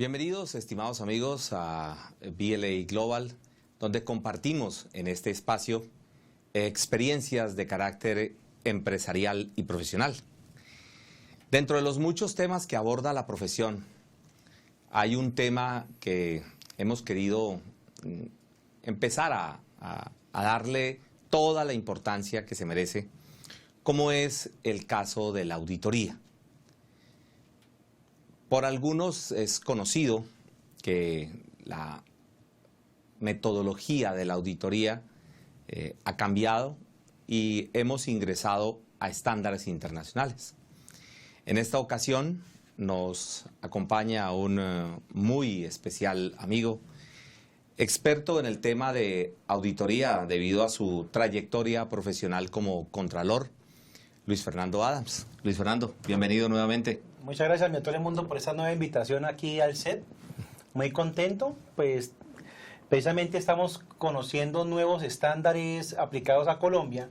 Bienvenidos, estimados amigos, a BLA Global, donde compartimos en este espacio experiencias de carácter empresarial y profesional. Dentro de los muchos temas que aborda la profesión, hay un tema que hemos querido empezar a darle toda la importancia que se merece, como es el caso de la auditoría. Por algunos es conocido que la metodología de la auditoría ha cambiado y hemos ingresado a estándares internacionales. En esta ocasión nos acompaña un muy especial amigo, experto en el tema de auditoría debido a su trayectoria profesional como contralor, Luis Fernando Adams. Luis Fernando, bienvenido nuevamente. Muchas gracias, mi todo el mundo, por esta nueva invitación aquí al set. Muy contento, pues precisamente estamos conociendo nuevos estándares aplicados a Colombia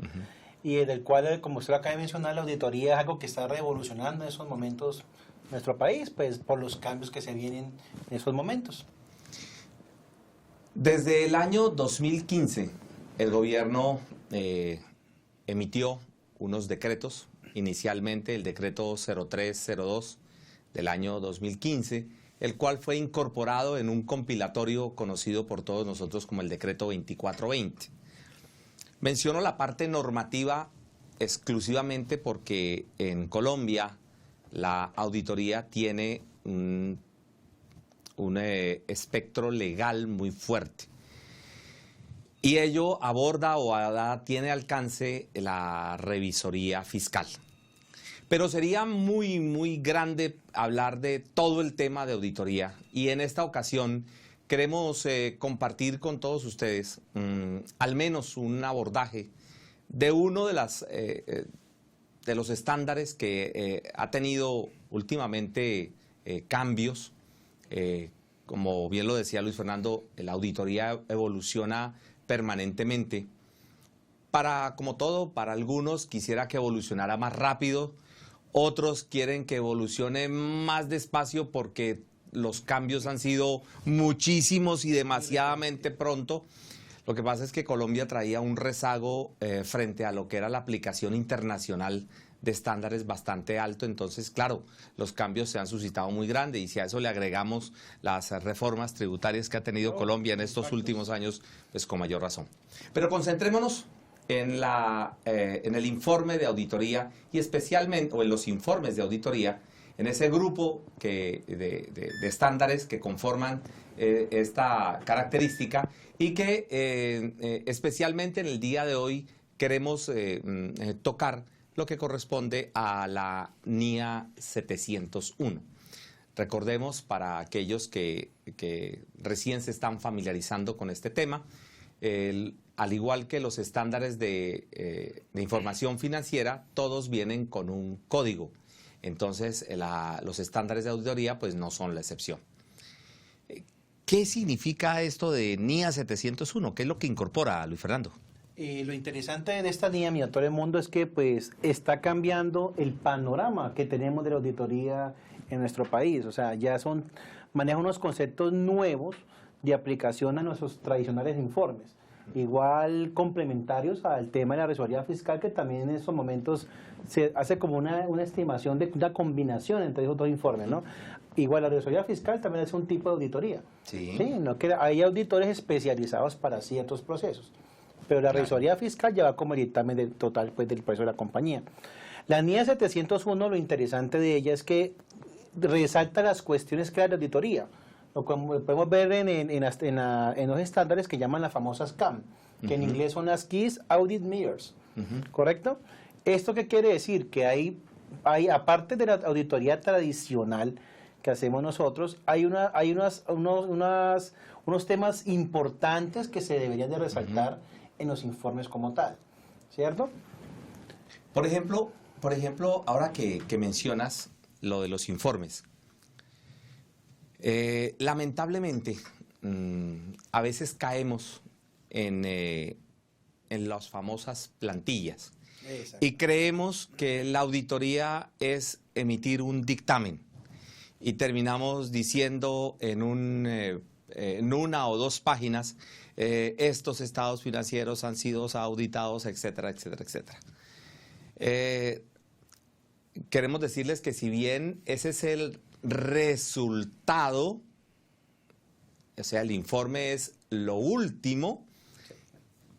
y del cual, como usted acaba de mencionar, la auditoría es algo que está revolucionando en esos momentos nuestro país, pues por los cambios que se vienen en esos momentos. Desde el año 2015, el gobierno emitió unos decretos. Inicialmente el decreto 0302 del año 2015, el cual fue incorporado en un compilatorio conocido por todos nosotros como el decreto 2420. Menciono la parte normativa exclusivamente porque en Colombia la auditoría tiene un espectro legal muy fuerte. Y ello aborda tiene alcance la revisoría fiscal. Pero sería muy grande hablar de todo el tema de auditoría. Y en esta ocasión queremos compartir con todos ustedes al menos un abordaje de uno de los estándares que ha tenido últimamente cambios. Como bien lo decía Luis Fernando, la auditoría evoluciona permanentemente. Como todo, para algunos quisiera que evolucionara más rápido, otros quieren que evolucione más despacio porque los cambios han sido muchísimos y demasiadamente pronto. Lo que pasa es que Colombia traía un rezago frente a lo que era la aplicación internacional de estándares bastante alto, entonces claro, los cambios se han suscitado muy grandes y si a eso le agregamos las reformas tributarias que ha tenido Colombia en estos últimos años, pues con mayor razón. Pero concentrémonos en el informe de auditoría y especialmente, o en los informes de auditoría, en ese grupo de estándares que conforman esta característica y que especialmente en el día de hoy queremos tocar lo que corresponde a la NIA 701. Recordemos, para aquellos que recién se están familiarizando con este tema, al igual que los estándares de información financiera, todos vienen con un código. Entonces, los estándares de auditoría pues no son la excepción. ¿Qué significa esto de NIA 701? ¿Qué es lo que incorpora, Luis Fernando? Lo interesante de esta NIA, mi todo el mundo, es que pues está cambiando el panorama que tenemos de la auditoría en nuestro país. O sea, maneja unos conceptos nuevos de aplicación a nuestros tradicionales informes. Igual complementarios al tema de la revisoría fiscal, que también en estos momentos se hace como una estimación de una combinación entre esos dos informes, ¿no? Igual la revisoría fiscal también es un tipo de auditoría. Sí. ¿Sí? ¿No? Que hay auditores especializados para ciertos procesos. Pero la revisoría fiscal lleva como el dictamen total pues, del proceso de la compañía. La NIA 701, lo interesante de ella es que resalta las cuestiones claras de auditoría. Lo podemos ver en los estándares que llaman las famosas CAM, que en inglés son las Keys Audit Measures, ¿correcto? ¿Esto qué quiere decir? Que hay, aparte de la auditoría tradicional que hacemos nosotros, hay unos temas importantes que se deberían de resaltar en los informes como tal, ¿cierto? Por ejemplo, ahora que mencionas lo de los informes, lamentablemente a veces caemos en las famosas plantillas. Exacto. Y creemos que la auditoría es emitir un dictamen y terminamos diciendo en una o dos páginas, estos estados financieros han sido auditados, etcétera, etcétera, etcétera. Queremos decirles que si bien ese es el resultado, o sea, el informe es lo último,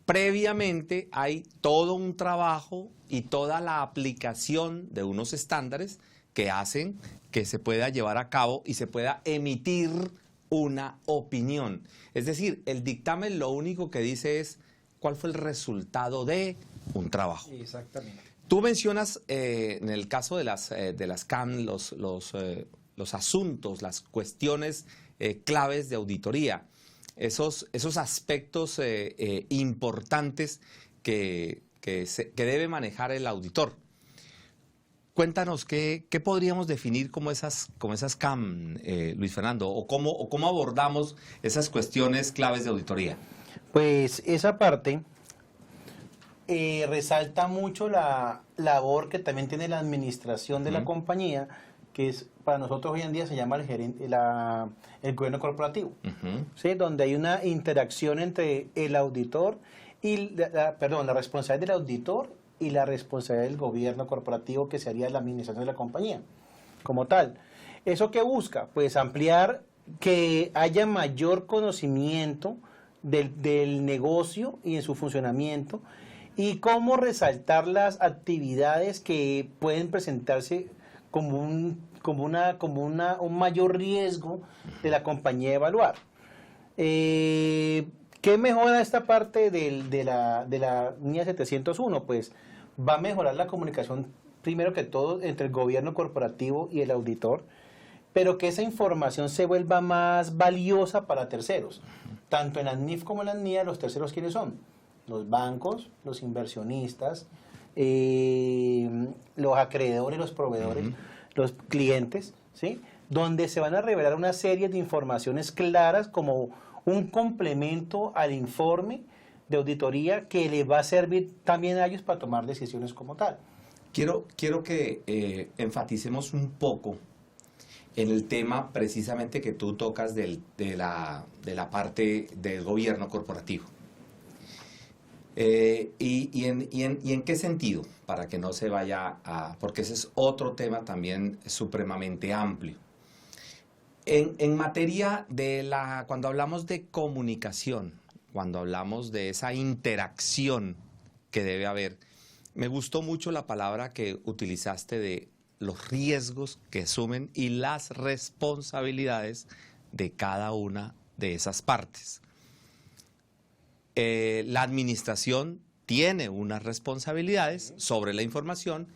previamente hay todo un trabajo y toda la aplicación de unos estándares que hacen que se pueda llevar a cabo y se pueda emitir una opinión. Es decir, el dictamen lo único que dice es cuál fue el resultado de un trabajo. Exactamente. Tú mencionas en el caso de las CAM los asuntos, las cuestiones claves de auditoría, esos aspectos importantes que debe manejar el auditor. Cuéntanos, ¿qué podríamos definir como esas CAM, Luis Fernando? ¿O cómo abordamos esas cuestiones claves de auditoría? Pues esa parte resalta mucho la labor que también tiene la administración de la compañía, que es para nosotros hoy en día se llama el gobierno corporativo, ¿sí? Donde hay una interacción entre el auditor y la responsabilidad del auditor y la responsabilidad del gobierno corporativo, que sería la administración de la compañía como tal. ¿Eso qué busca? Pues ampliar, que haya mayor conocimiento del negocio y en su funcionamiento, y cómo resaltar las actividades que pueden presentarse como un mayor riesgo de la compañía a evaluar. ¿Qué mejora esta parte de la NIA 701? Pues va a mejorar la comunicación, primero que todo, entre el gobierno corporativo y el auditor, pero que esa información se vuelva más valiosa para terceros. Tanto en la NIF como en la NIA, los terceros, ¿quiénes son? Los bancos, los inversionistas, los acreedores, los proveedores, los clientes, ¿sí? Donde se van a revelar una serie de informaciones claras como un complemento al informe de auditoría que le va a servir también a ellos para tomar decisiones como tal. Quiero que enfaticemos un poco en el tema precisamente que tú tocas de la parte del gobierno corporativo. ¿Y en qué sentido? Para que no se vaya porque ese es otro tema también supremamente amplio. En materia cuando hablamos de comunicación, cuando hablamos de esa interacción que debe haber, me gustó mucho la palabra que utilizaste de los riesgos que asumen y las responsabilidades de cada una de esas partes. La administración tiene unas responsabilidades sobre la información,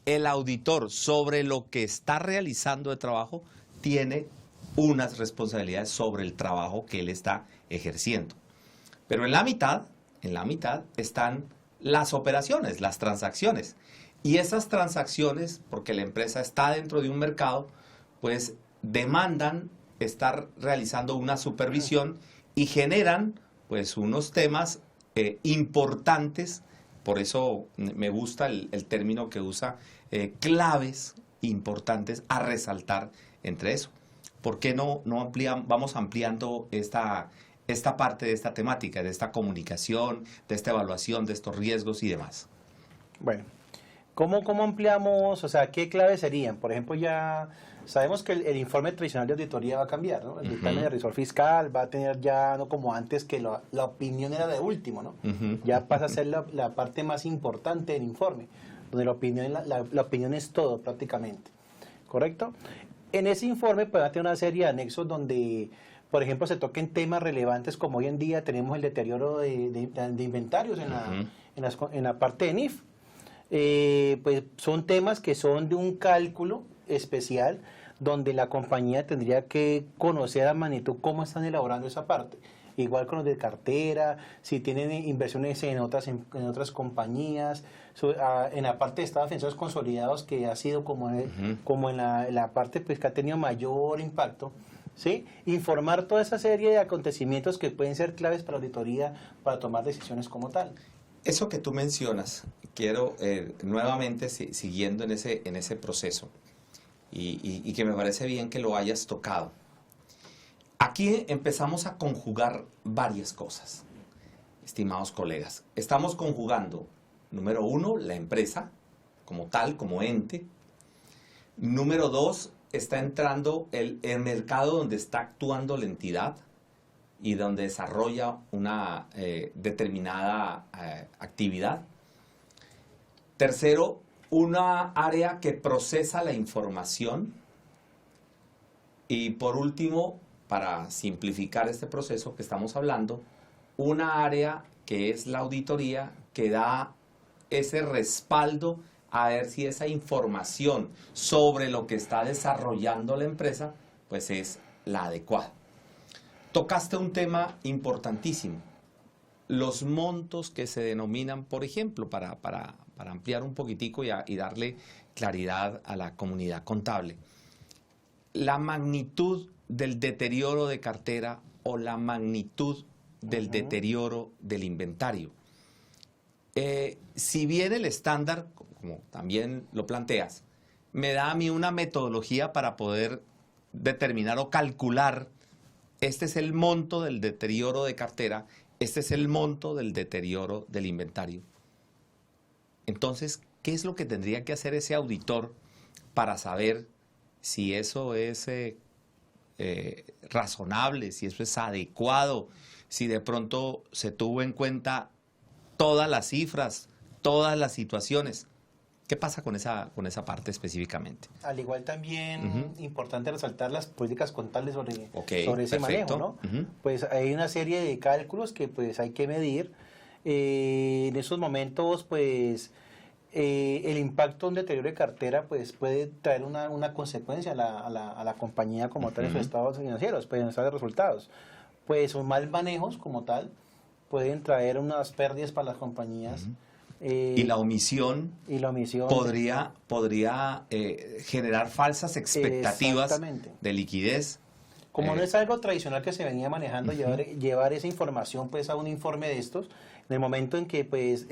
el auditor sobre lo que está realizando de trabajo tiene unas responsabilidades sobre el trabajo que él está ejerciendo. Pero en la mitad están las operaciones, las transacciones. Y esas transacciones, porque la empresa está dentro de un mercado, pues demandan estar realizando una supervisión y generan pues unos temas importantes. Por eso me gusta el término que usa, claves importantes a resaltar entre eso. ¿Por qué no vamos ampliando esta parte de esta temática, de esta comunicación, de esta evaluación, de estos riesgos y demás? Bueno, ¿cómo ampliamos? O sea, ¿qué claves serían? Por ejemplo, ya sabemos que el informe tradicional de auditoría va a cambiar, ¿no? El dictamen de revisor fiscal va a tener ya, no como antes, que la opinión era de último, ¿no? Ya pasa a ser la parte más importante del informe, donde la opinión es todo prácticamente, ¿correcto? En ese informe pues, va a tener una serie de anexos donde, por ejemplo, se toquen temas relevantes como hoy en día tenemos el deterioro de inventarios en la parte de NIF. Pues son temas que son de un cálculo especial donde la compañía tendría que conocer a magnitud cómo están elaborando esa parte. Igual con los de cartera, si tienen inversiones en otras compañías, en la parte de estados financieros consolidados, que ha sido como en la parte pues, que ha tenido mayor impacto, ¿sí? Informar toda esa serie de acontecimientos que pueden ser claves para la auditoría para tomar decisiones como tal. Eso que tú mencionas, quiero nuevamente, siguiendo en ese proceso, y que me parece bien que lo hayas tocado. Aquí empezamos a conjugar varias cosas, estimados colegas. Estamos conjugando, número 1, la empresa como tal, como ente. Número 2, está entrando el mercado donde está actuando la entidad y donde desarrolla una determinada actividad. Tercero, una área que procesa la información. Y por último, para simplificar este proceso que estamos hablando, una área que es la auditoría, que da ese respaldo a ver si esa información sobre lo que está desarrollando la empresa, pues es la adecuada. Tocaste un tema importantísimo, los montos que se denominan, por ejemplo, para ampliar un poquitico y darle claridad a la comunidad contable. La magnitud del deterioro de cartera o la magnitud del deterioro del inventario. Si bien el estándar, como también lo planteas, me da a mí una metodología para poder determinar o calcular, este es el monto del deterioro de cartera, este es el monto del deterioro del inventario. Entonces, ¿qué es lo que tendría que hacer ese auditor para saber si eso es razonable, si eso es adecuado, si de pronto se tuvo en cuenta todas las cifras, todas las situaciones? ¿Qué pasa con esa parte específicamente? Al igual también importante resaltar las políticas contables sobre ese perfecto. manejo, ¿no? Pues hay una serie de cálculos que pues hay que medir. En esos momentos, pues el impacto de un deterioro de cartera pues puede traer una consecuencia a la compañía como tal en sus estados financieros, pueden estar de resultados. Pues sus mal manejos como tal pueden traer unas pérdidas para las compañías. Y la omisión podría generar falsas expectativas de liquidez. Como no es algo tradicional que se venía manejando, llevar esa información pues a un informe de estos, en el momento en que pues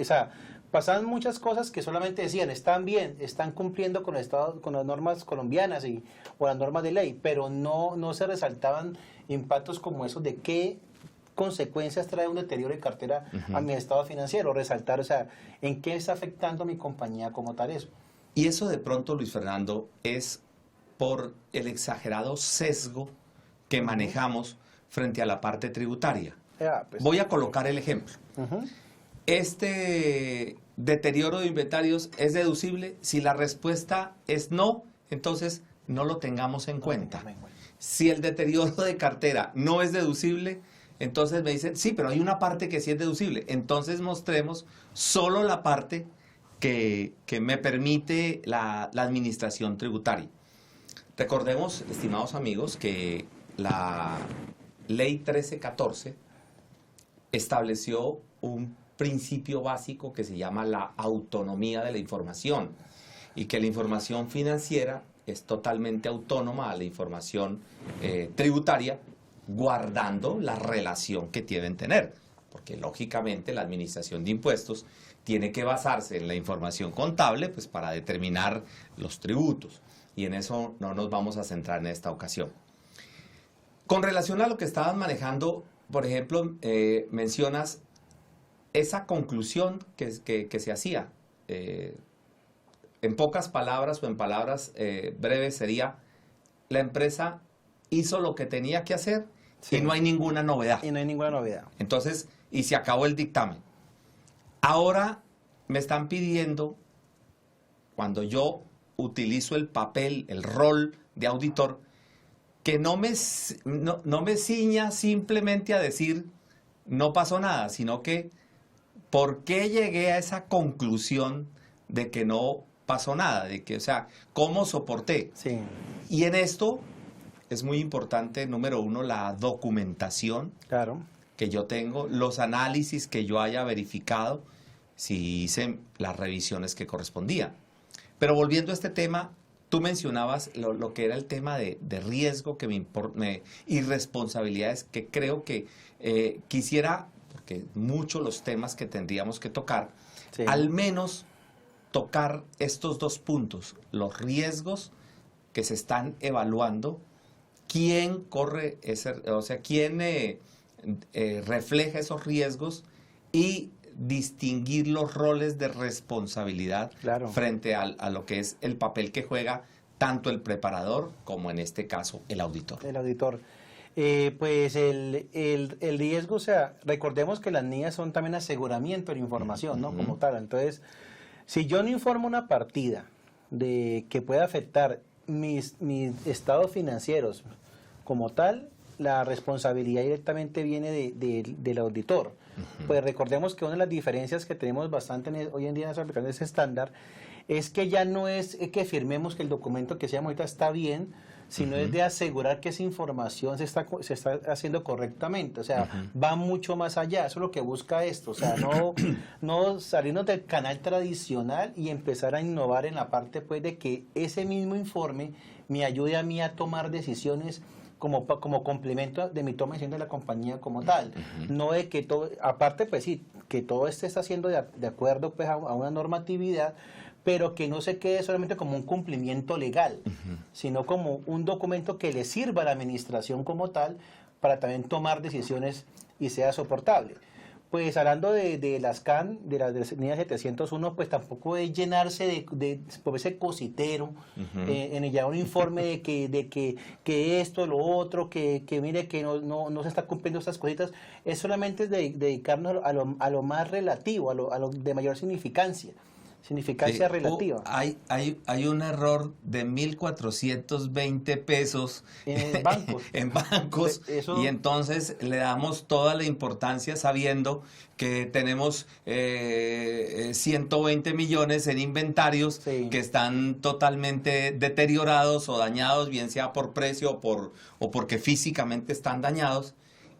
pasaban muchas cosas que solamente decían, están bien, están cumpliendo con las normas colombianas o las normas de ley, pero no se resaltaban impactos como esos de qué consecuencias trae un deterioro de cartera a mi estado financiero, resaltar, en qué está afectando a mi compañía como tal eso. Y eso de pronto, Luis Fernando, es por el exagerado sesgo que manejamos frente a la parte tributaria. Pues, voy a colocar el ejemplo. ¿Este deterioro de inventarios es deducible? Si la respuesta es no, entonces no lo tengamos en cuenta. Si el deterioro de cartera no es deducible, entonces me dicen, sí, pero hay una parte que sí es deducible. Entonces mostremos solo la parte que me permite la administración tributaria. Recordemos, estimados amigos, que la Ley 1314 estableció un principio básico que se llama la autonomía de la información y que la información financiera es totalmente autónoma a la información tributaria, guardando la relación que deben tener, porque lógicamente la administración de impuestos tiene que basarse en la información contable pues, para determinar los tributos, y en eso no nos vamos a centrar en esta ocasión. Con relación a lo que estabas manejando, por ejemplo, mencionas esa conclusión que se hacía. En pocas palabras o en palabras breves sería, la empresa hizo lo que tenía que hacer y no hay ninguna novedad. Y no hay ninguna novedad. Entonces, y se acabó el dictamen. Ahora me están pidiendo, cuando yo utilizo el papel, el rol de auditor, que no me ciña simplemente a decir no pasó nada, sino que ¿por qué llegué a esa conclusión de que no pasó nada? De que, ¿cómo soporté? Sí. Y en esto es muy importante, número uno, la documentación que yo tengo, los análisis que yo haya verificado, si hice las revisiones que correspondían. Pero volviendo a este tema, tú mencionabas lo que era el tema de riesgo y responsabilidades que creo que quisiera, porque muchos los temas que tendríamos que tocar, al menos tocar estos dos puntos, los riesgos que se están evaluando quién corre o sea, quién refleja esos riesgos y distinguir los roles de responsabilidad frente a lo que es el papel que juega tanto el preparador como en este caso el auditor. El auditor. Pues el riesgo, o sea, recordemos que las NIAs son también aseguramiento de información, ¿no? Como tal. Entonces, si yo no informo una partida de que pueda afectar mis estados financieros como tal, la responsabilidad directamente viene del auditor. Pues recordemos que una de las diferencias que tenemos bastante hoy en día en las aplicaciones estándar es que ya no es que firmemos que el documento que se llama ahorita está bien, sino es de asegurar que esa información se está haciendo correctamente. O sea, va mucho más allá. Eso es lo que busca esto. O sea, no salirnos del canal tradicional y empezar a innovar en la parte pues de que ese mismo informe me ayude a mí a tomar decisiones como complemento de mi toma de decisión de la compañía como tal. No de que todo, aparte pues sí, que todo esto está haciendo de acuerdo pues a una normatividad, pero que no se quede solamente como un cumplimiento legal, sino como un documento que le sirva a la administración como tal para también tomar decisiones y sea soportable. Pues hablando de las CAN, de las NIA 701, pues tampoco es llenarse por ese cositero, en ya un informe de que esto, lo otro, que mire que no se está cumpliendo estas cositas, es solamente dedicarnos a lo más relativo, a lo de mayor significancia relativa. Hay un error de 1.420 pesos en bancos y entonces le damos toda la importancia sabiendo que tenemos 120 millones en inventarios que están totalmente deteriorados o dañados, bien sea por precio o porque físicamente están dañados.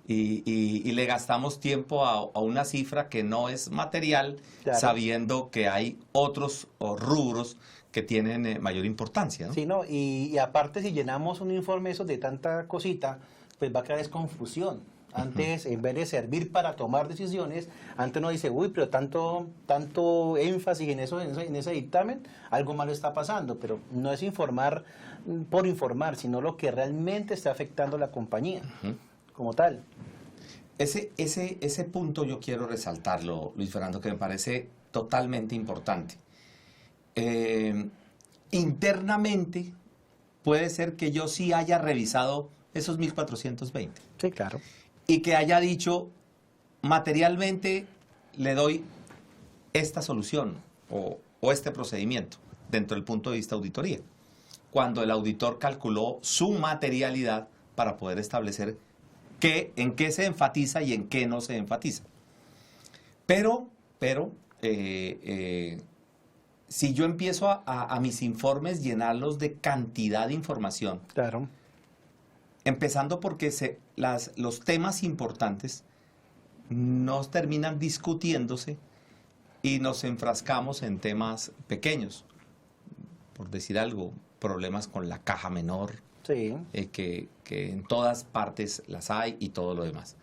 Y le gastamos tiempo a una cifra que no es material, sabiendo que hay otros rubros que tienen mayor importancia, ¿no? Sí, ¿no? Y aparte, si llenamos un informe eso de tanta cosita, pues va a crear confusión. Antes, en vez de servir para tomar decisiones, antes uno dice, uy, pero tanto énfasis en ese dictamen, algo malo está pasando. Pero no es informar por informar, sino lo que realmente está afectando a la compañía como tal. Ese punto yo quiero resaltarlo, Luis Fernando, que me parece totalmente importante. Internamente puede ser que yo sí haya revisado esos 1.420. Sí, claro. Y que haya dicho, materialmente le doy esta solución o este procedimiento dentro del punto de vista auditoría, cuando el auditor calculó su materialidad para poder establecer en qué se enfatiza y en qué no se enfatiza. Pero si yo empiezo a mis informes llenarlos de cantidad de información, claro, empezando porque los temas importantes no terminan discutiéndose y nos enfrascamos en temas pequeños, por decir algo, problemas con la caja menor, sí. Que en todas partes las hay y todo lo demás.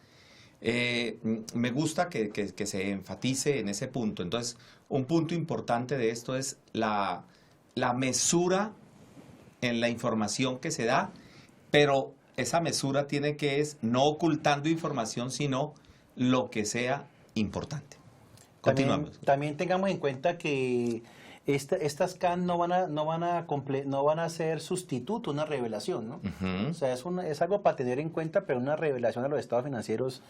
Me gusta que se enfatice en ese punto. Entonces, un punto importante de esto es la mesura en la información que se da, pero esa mesura tiene que es no ocultando información, sino lo que sea importante. Continuamos. También tengamos en cuenta que estas CAN no van a ser sustituto, una revelación, ¿no? O sea, es algo para tener en cuenta, pero una revelación a los estados financieros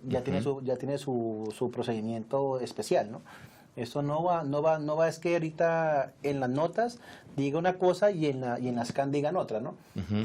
ya tiene su procedimiento especial, ¿no? Eso no va, es que ahorita en las notas diga una cosa y en las CAN digan otra, ¿no?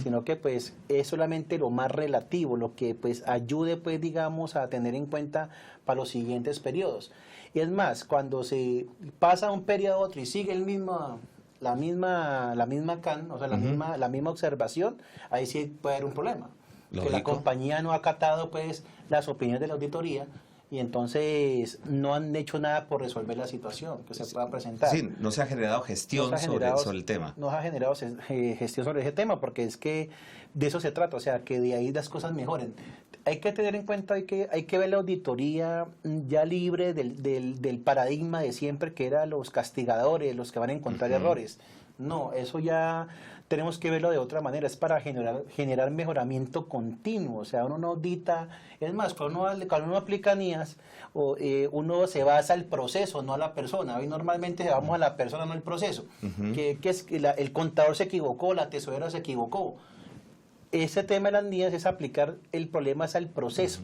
Sino que pues es solamente lo más relativo, lo que pues ayude pues digamos a tener en cuenta para los siguientes periodos. Y es más, cuando se pasa un periodo a otro y sigue la misma CAN, o sea, la misma observación, ahí sí puede haber un problema. Lógico. Que la compañía no ha acatado pues las opiniones de la auditoría y entonces no han hecho nada por resolver la situación que se pueda presentar. Sí, no se ha generado gestión sobre el tema. No se ha generado gestión sobre ese tema, porque es que de eso se trata, o sea, que de ahí las cosas mejoren. Hay que tener en cuenta, hay que ver la auditoría ya libre del paradigma de siempre, que era los castigadores, los que van a encontrar errores. No, eso ya tenemos que verlo de otra manera, es para generar mejoramiento continuo, o sea, uno no audita, es más, cuando uno aplica NIAS, uno se basa al proceso, no a la persona. Hoy normalmente vamos a la persona, no al proceso. Que es que el contador se equivocó, la tesorera se equivocó. Ese tema de las NIAS es aplicar el problema es al proceso,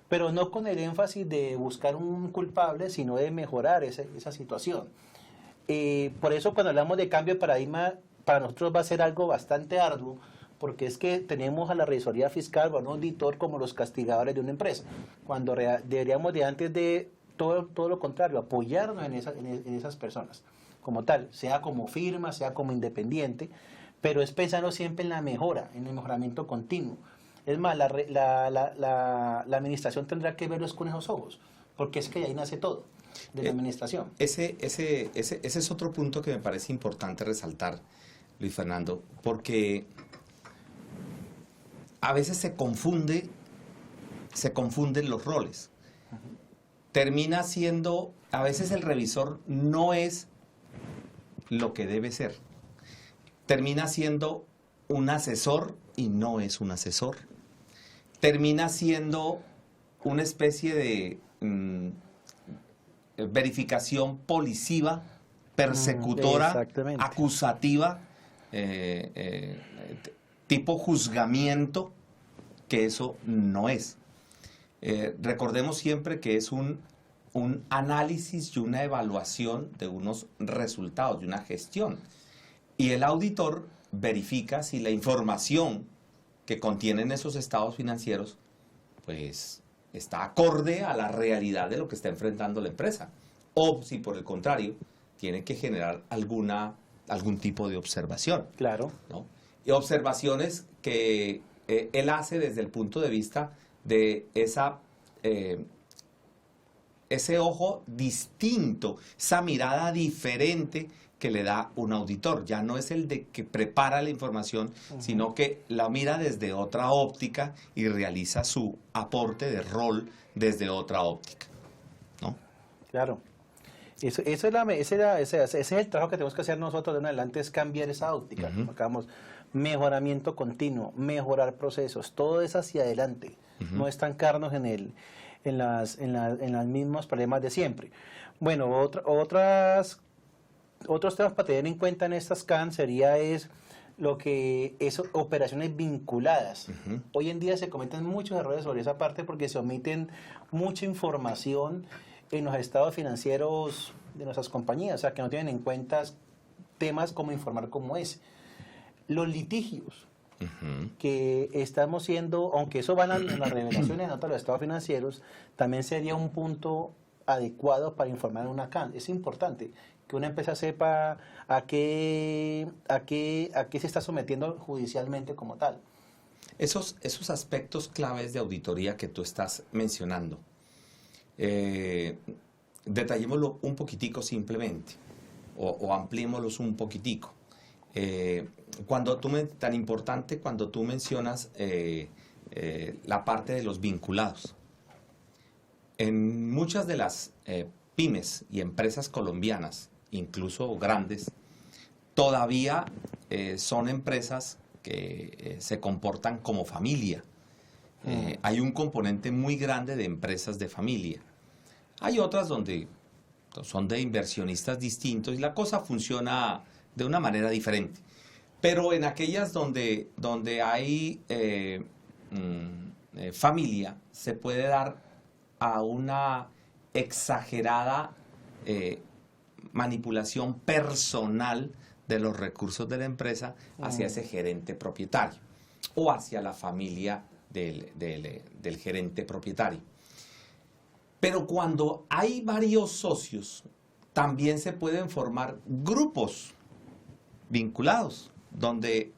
pero no con el énfasis de buscar un culpable, sino de mejorar esa situación. Por eso cuando hablamos de cambio de paradigma, para nosotros va a ser algo bastante arduo, porque es que tenemos a la revisoría fiscal o a un auditor como los castigadores de una empresa, cuando deberíamos de antes de todo lo contrario, apoyarnos en esas personas, como tal, sea como firma, sea como independiente, pero es pensando siempre en la mejora, en el mejoramiento continuo. Es más, la administración tendrá que verlos con esos ojos, porque es que ahí nace todo, de la administración. Ese es otro punto que me parece importante resaltar, Luis Fernando, porque a veces se confunden los roles. Termina siendo, a veces el revisor no es lo que debe ser. Termina siendo un asesor y no es un asesor. Termina siendo una especie de verificación policiva, persecutora, acusativa, tipo juzgamiento, que eso no es. Recordemos siempre que es un análisis y una evaluación de unos resultados, de una gestión. Y el auditor verifica si la información que contienen esos estados financieros, pues, está acorde a la realidad de lo que está enfrentando la empresa. O si por el contrario, tiene que generar algún tipo de observación. Claro. ¿No? Y observaciones que él hace desde el punto de vista de ese ojo distinto, esa mirada diferente que le da un auditor. Ya no es el de que prepara la información, sino que la mira desde otra óptica y realiza su aporte de rol desde otra óptica, ¿no? Claro. Ese es el trabajo que tenemos que hacer nosotros de en adelante, es cambiar esa óptica. Acabamos, mejoramiento continuo, mejorar procesos, todo es hacia adelante, no estancarnos en los mismos problemas de siempre. Bueno, otros temas para tener en cuenta en estas CAN sería lo que es operaciones vinculadas. Hoy en día se cometen muchos errores sobre esa parte porque se omiten mucha información en los estados financieros de nuestras compañías, o sea, que no tienen en cuenta temas como informar como es. Los litigios que estamos siendo, aunque eso van en las revelaciones de los estados financieros, también sería un punto adecuado para informar en una CAN. Es importante que una empresa sepa a qué se está sometiendo judicialmente como tal. Esos aspectos claves de auditoría que tú estás mencionando, detallémoslo un poquitico simplemente, o ampliémoslos un poquitico. Tan importante cuando tú mencionas la parte de los vinculados. En muchas de las pymes y empresas colombianas, incluso grandes, todavía son empresas que se comportan como familia. Hay un componente muy grande de empresas de familia. Hay otras donde son de inversionistas distintos y la cosa funciona de una manera diferente. Pero en aquellas donde hay familia, se puede dar a una exagerada manipulación personal de los recursos de la empresa hacia ese gerente propietario o hacia la familia del gerente propietario. Pero cuando hay varios socios, también se pueden formar grupos vinculados, donde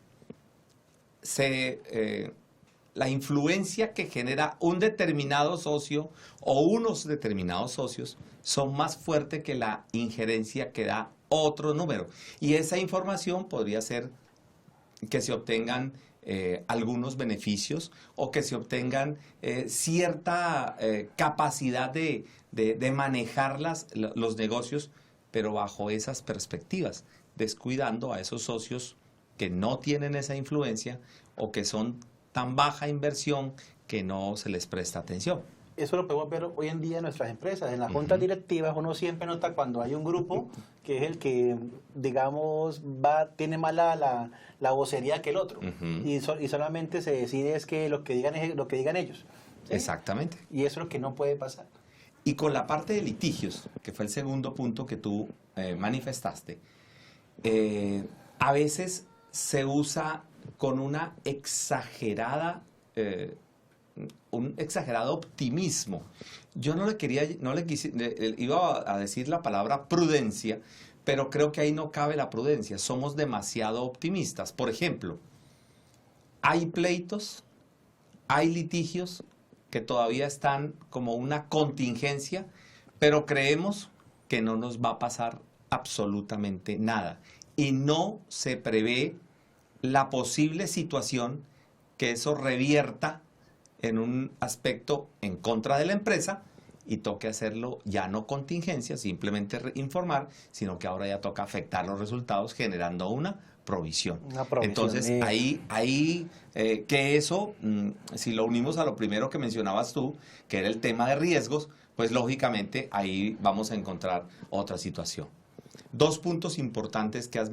la influencia que genera un determinado socio o unos determinados socios son más fuertes que la injerencia que da otro número. Y esa información podría ser que se obtengan algunos beneficios o que se obtengan cierta capacidad de manejar los negocios, pero bajo esas perspectivas. descuidando a esos socios que no tienen esa influencia o que son tan baja inversión que no se les presta atención. Eso lo podemos ver hoy en día en nuestras empresas. En las juntas directivas uno siempre nota cuando hay un grupo que es el que, digamos, tiene más la vocería que el otro. Y solamente se decide es que lo que digan ellos. ¿Sí? Exactamente. Y eso es lo que no puede pasar. Y con la parte de litigios, que fue el segundo punto que tú manifestaste, a veces se usa con una un exagerado optimismo. Yo iba a decir la palabra prudencia, pero creo que ahí no cabe la prudencia. Somos demasiado optimistas. Por ejemplo, hay pleitos, hay litigios que todavía están como una contingencia, pero creemos que no nos va a pasar absolutamente nada. Y no se prevé la posible situación que eso revierta en un aspecto en contra de la empresa y toque hacerlo ya no contingencia, simplemente informar, sino que ahora ya toca afectar los resultados generando una provisión. Entonces, que eso, si lo unimos a lo primero que mencionabas tú, que era el tema de riesgos, pues lógicamente ahí vamos a encontrar otra situación. Dos puntos importantes que has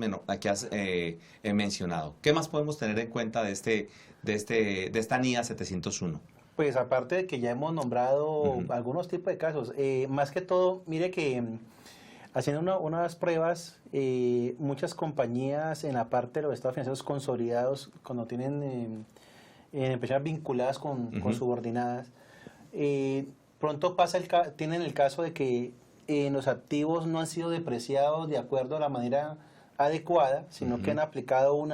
mencionado. ¿Qué más podemos tener en cuenta de esta NIA 701? Pues aparte de que ya hemos nombrado algunos tipos de casos, más que todo, mire que haciendo unas pruebas, muchas compañías en la parte de los estados financieros consolidados, cuando tienen empresas vinculadas con subordinadas, pronto tienen el caso de que los activos no han sido depreciados de acuerdo a la manera adecuada, sino que han aplicado un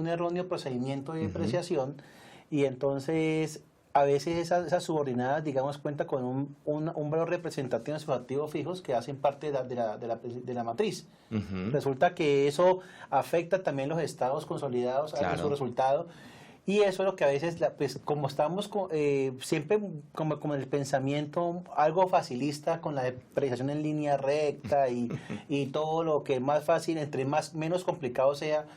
erróneo procedimiento de depreciación, y entonces a veces esas subordinadas, digamos, cuentan con un valor representativo de sus activos fijos que hacen parte de la matriz. Resulta que eso afecta también los estados consolidados a su resultado. Y eso es lo que a veces, pues como estamos siempre como el pensamiento algo facilista con la depreciación en línea recta y todo lo que es más fácil, menos complicado sea,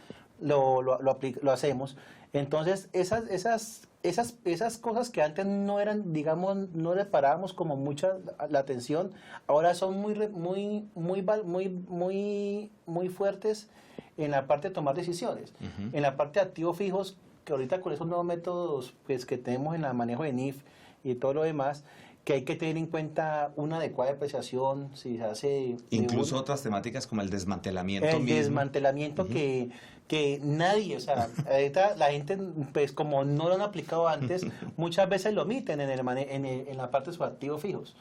lo hacemos. Entonces, esas cosas que antes no eran, digamos, no le parábamos como mucha la atención, ahora son muy fuertes en la parte de tomar decisiones. En la parte de activos fijos, que ahorita con esos nuevos métodos pues, que tenemos en el manejo de NIF y todo lo demás, que hay que tener en cuenta una adecuada depreciación, si se hace... Incluso otras temáticas como el desmantelamiento mismo. Desmantelamiento que nadie, o sea, ahorita la gente, pues como no lo han aplicado antes, muchas veces lo omiten en la parte de sus activos fijos.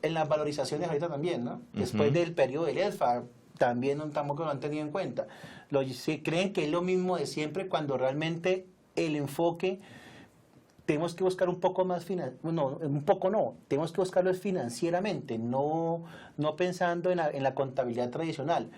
En las valorizaciones ahorita también, ¿no? Después del periodo del ESFA, también tampoco lo han tenido en cuenta. Creen que es lo mismo de siempre cuando realmente el enfoque tenemos que buscar un poco más tenemos que buscarlo financieramente, no pensando en la contabilidad tradicional.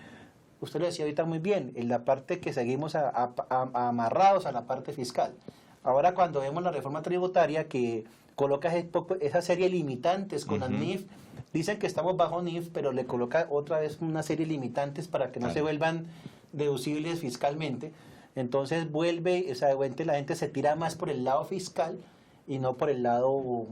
Usted lo decía ahorita muy bien, en la parte que seguimos amarrados a la parte fiscal. Ahora cuando vemos la reforma tributaria que coloca esa serie de limitantes con las NIF, dicen que estamos bajo NIF, pero le coloca otra vez una serie de limitantes para que no se vuelvan deducibles fiscalmente. Entonces la gente se tira más por el lado fiscal y no por el lado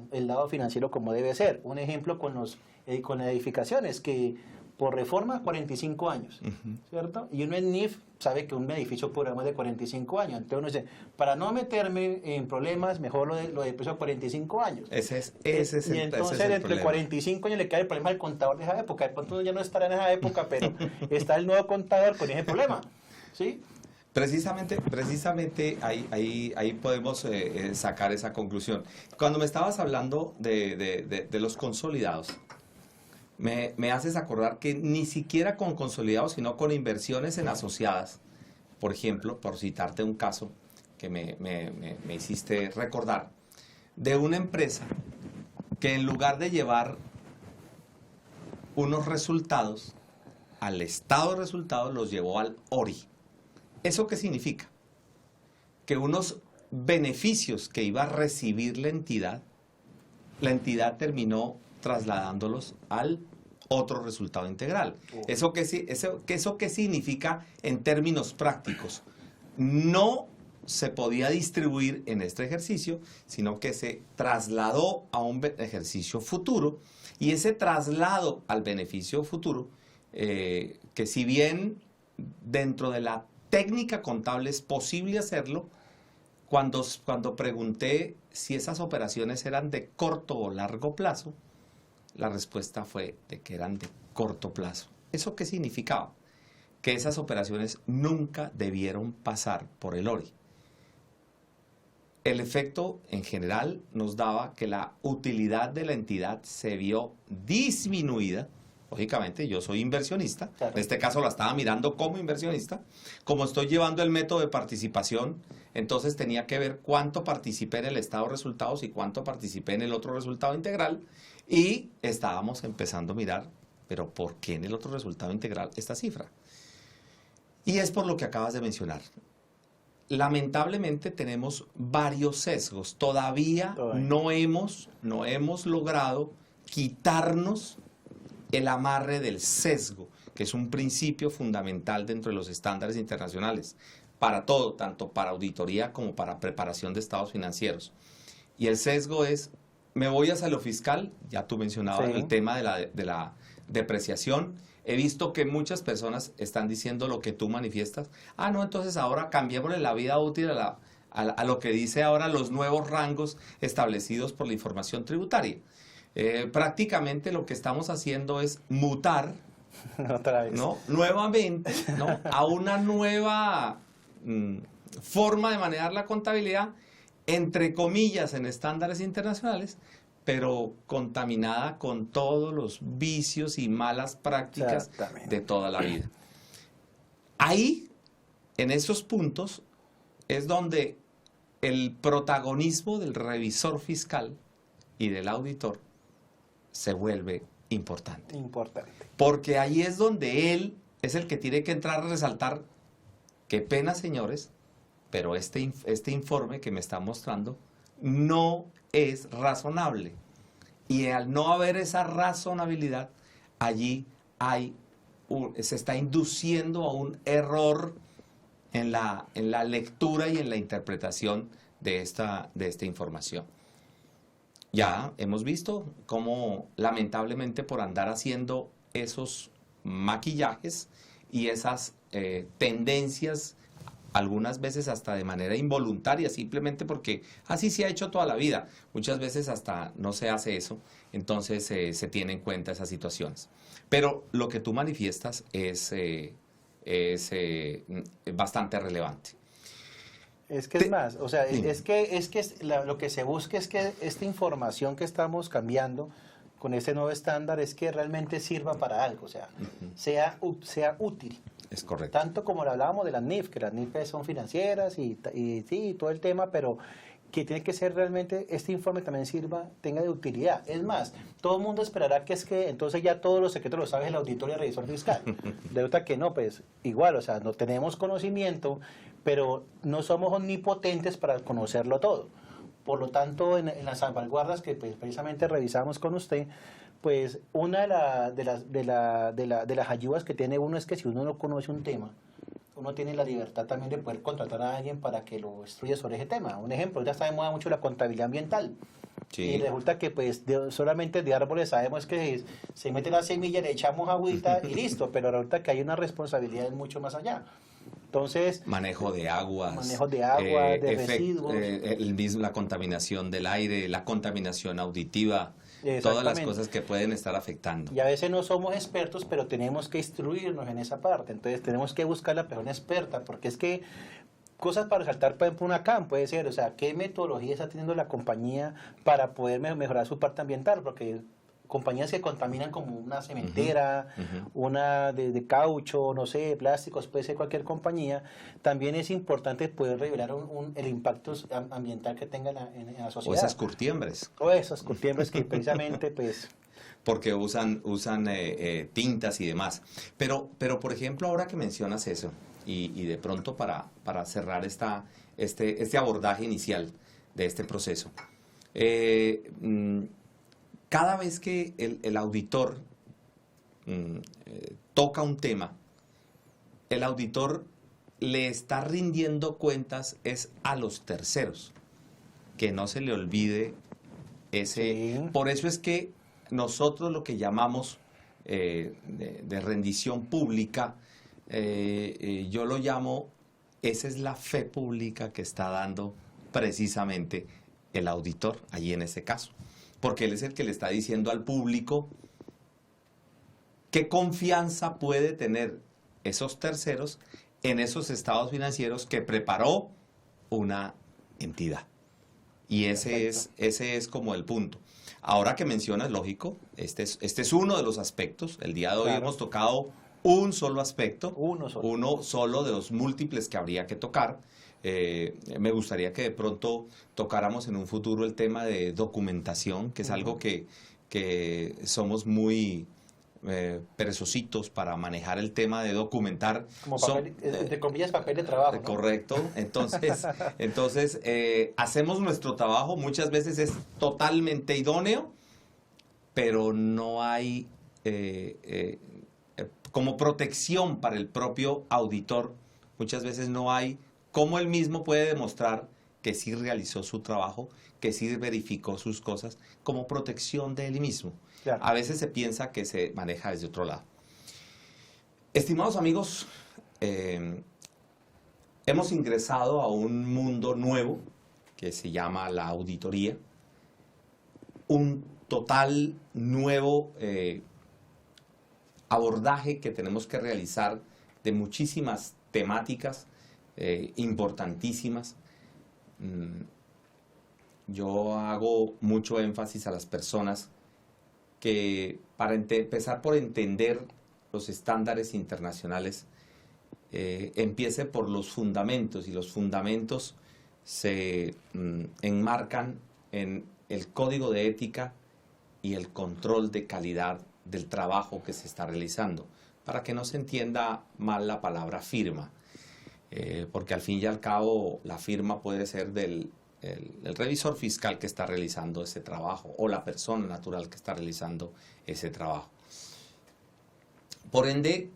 financiero como debe ser. Un ejemplo con las edificaciones, que por reforma 45 años, ¿cierto? Y uno en NIF sabe que un edificio por más de 45 años. Entonces uno dice, para no meterme en problemas, mejor lo deprecio a 45 años. Ese es el Y entonces entre 45 años le cae el problema al contador de esa época. De pronto ya no estará en esa época, pero está el nuevo contador con ese problema, ¿sí? Precisamente ahí podemos sacar esa conclusión. Cuando me estabas hablando de los consolidados, me haces acordar que ni siquiera con consolidados, sino con inversiones en asociadas, por ejemplo, por citarte un caso que me hiciste recordar, de una empresa que en lugar de llevar unos resultados al estado de resultados, los llevó al ORI. ¿Eso qué significa? Que unos beneficios que iba a recibir la entidad terminó trasladándolos al otro resultado integral. ¿Eso qué significa en términos prácticos? No se podía distribuir en este ejercicio, sino que se trasladó a un ejercicio futuro, y ese traslado al beneficio futuro, que si bien dentro de la técnica contable es posible hacerlo, cuando pregunté si esas operaciones eran de corto o largo plazo, la respuesta fue de que eran de corto plazo. ¿Eso qué significaba? Que esas operaciones nunca debieron pasar por el ORI. El efecto en general nos daba que la utilidad de la entidad se vio disminuida. Lógicamente, yo soy inversionista, claro. En este caso la estaba mirando como inversionista. Como estoy llevando el método de participación, entonces tenía que ver cuánto participé en el estado de resultados y cuánto participé en el otro resultado integral. Y estábamos empezando a mirar, pero ¿por qué en el otro resultado integral esta cifra? Y es por lo que acabas de mencionar. Lamentablemente tenemos varios sesgos. Todavía no hemos logrado quitarnos el amarre del sesgo, que es un principio fundamental dentro de los estándares internacionales, para todo, tanto para auditoría como para preparación de estados financieros. Y el sesgo es, me voy hacia lo fiscal, ya tú mencionabas el tema de la depreciación. He visto que muchas personas están diciendo lo que tú manifiestas. Ah, no, entonces ahora cambiémosle la vida útil a lo que dice ahora los nuevos rangos establecidos por la información tributaria. Prácticamente lo que estamos haciendo es mutar otra vez, ¿no? Nuevamente, ¿no? A una nueva forma de manejar la contabilidad, entre comillas, en estándares internacionales, pero contaminada con todos los vicios y malas prácticas de toda la vida. Ahí, en esos puntos, es donde el protagonismo del revisor fiscal y del auditor se vuelve importante. Porque ahí es donde él es el que tiene que entrar a resaltar, qué pena, señores, pero este informe que me está mostrando no es razonable. Y al no haber esa razonabilidad, allí se está induciendo a un error en la lectura y en la interpretación de esta información. Ya hemos visto cómo, lamentablemente, por andar haciendo esos maquillajes y esas tendencias, algunas veces hasta de manera involuntaria, simplemente porque así se ha hecho toda la vida. Muchas veces hasta no se hace eso, entonces se tiene en cuenta esas situaciones. Pero lo que tú manifiestas es bastante relevante. Es que es más, o sea, lo que se busca es que esta información que estamos cambiando con este nuevo estándar es que realmente sirva para algo, o sea, sea útil. Es correcto. Tanto como lo hablábamos de las NIF, que las NIF son financieras y sí, todo el tema, pero que tiene que ser realmente, este informe también tenga de utilidad. Es más, todo el mundo esperará que entonces ya todos los secretos los sabe el auditor y el revisor fiscal. De verdad que no, pues igual, o sea, no tenemos conocimiento, pero no somos omnipotentes para conocerlo todo. Por lo tanto, en las salvaguardas que pues, precisamente revisamos con usted, pues una de las ayudas que tiene uno es que si uno no conoce un tema, uno tiene la libertad también de poder contratar a alguien para que lo instruya sobre ese tema. Un ejemplo, ya está de moda mucho la contabilidad ambiental. Sí. Y resulta que pues solamente de árboles sabemos que se mete la semilla, le echamos agüita y listo, pero resulta que hay una responsabilidad mucho más allá. Entonces, manejo de aguas, de residuos, la contaminación del aire, la contaminación auditiva, todas las cosas que pueden estar afectando. Y a veces no somos expertos, pero tenemos que instruirnos en esa parte. Entonces tenemos que buscar la persona experta, porque es que cosas para resaltar, por ejemplo, una CAM puede ser, o sea, qué metodología está teniendo la compañía para poder mejorar su parte ambiental, porque compañías que contaminan como una cementera, una de caucho, no sé, plásticos, puede ser cualquier compañía, también es importante poder revelar el impacto ambiental que tenga en la sociedad. O esas curtiembres. O esas curtiembres que precisamente, pues... Porque usan tintas y demás. Pero, por ejemplo, ahora que mencionas eso, y de pronto para cerrar este abordaje inicial de este proceso, cada vez que el auditor toca un tema, el auditor le está rindiendo cuentas es a los terceros. Que no se le olvide ese... Sí. Por eso es que nosotros lo que llamamos de rendición pública, yo lo llamo, esa es la fe pública que está dando precisamente el auditor, allí en ese caso. Porque él es el que le está diciendo al público qué confianza puede tener esos terceros en esos estados financieros que preparó una entidad. Y ese es como el punto. Ahora que mencionas, lógico, este es uno de los aspectos. El día de hoy hemos tocado un solo aspecto, uno solo de los múltiples que habría que tocar. Me gustaría que de pronto tocáramos en un futuro el tema de documentación, que es algo que somos muy perezositos para manejar el tema de documentar. Como papel, entre comillas, papel de trabajo, ¿no? Correcto. Entonces hacemos nuestro trabajo, muchas veces es totalmente idóneo, pero no hay como protección para el propio auditor, muchas veces no hay cómo él mismo puede demostrar que sí realizó su trabajo, que sí verificó sus cosas, como protección de él mismo. Claro. A veces se piensa que se maneja desde otro lado. Estimados amigos, hemos ingresado a un mundo nuevo que se llama la auditoría, un total nuevo abordaje que tenemos que realizar de muchísimas temáticas importantísimas. Yo hago mucho énfasis a las personas que para empezar por entender los estándares internacionales, empiece por los fundamentos, y los fundamentos se enmarcan en el código de ética y el control de calidad del trabajo que se está realizando, para que no se entienda mal la palabra firma, porque al fin y al cabo la firma puede ser del el revisor fiscal que está realizando ese trabajo o la persona natural que está realizando ese trabajo. Por ende,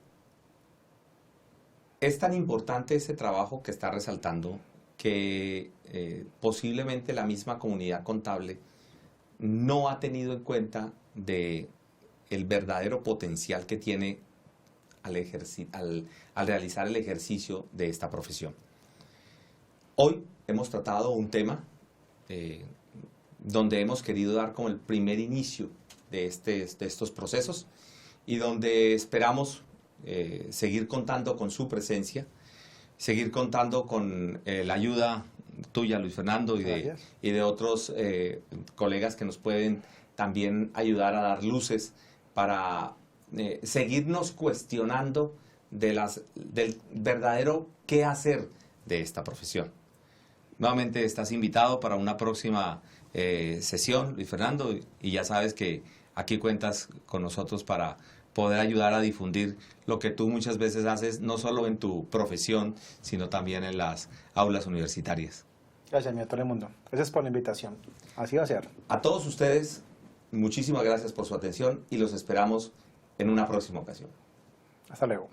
es tan importante ese trabajo que está resaltando que posiblemente la misma comunidad contable no ha tenido en cuenta de el verdadero potencial que tiene al realizar el ejercicio de esta profesión. Hoy hemos tratado un tema donde hemos querido dar como el primer inicio de estos procesos y donde esperamos seguir contando con su presencia, seguir contando con la ayuda tuya, Luis Fernando, y de otros colegas que nos pueden también ayudar a dar luces para seguirnos cuestionando del verdadero qué hacer de esta profesión. Nuevamente estás invitado para una próxima sesión, Luis Fernando, y ya sabes que aquí cuentas con nosotros para poder ayudar a difundir lo que tú muchas veces haces, no solo en tu profesión, sino también en las aulas universitarias. Gracias, mi doctor Edmundo. Gracias por la invitación. Así va a ser. A todos ustedes, muchísimas gracias por su atención y los esperamos en una próxima ocasión. Hasta luego.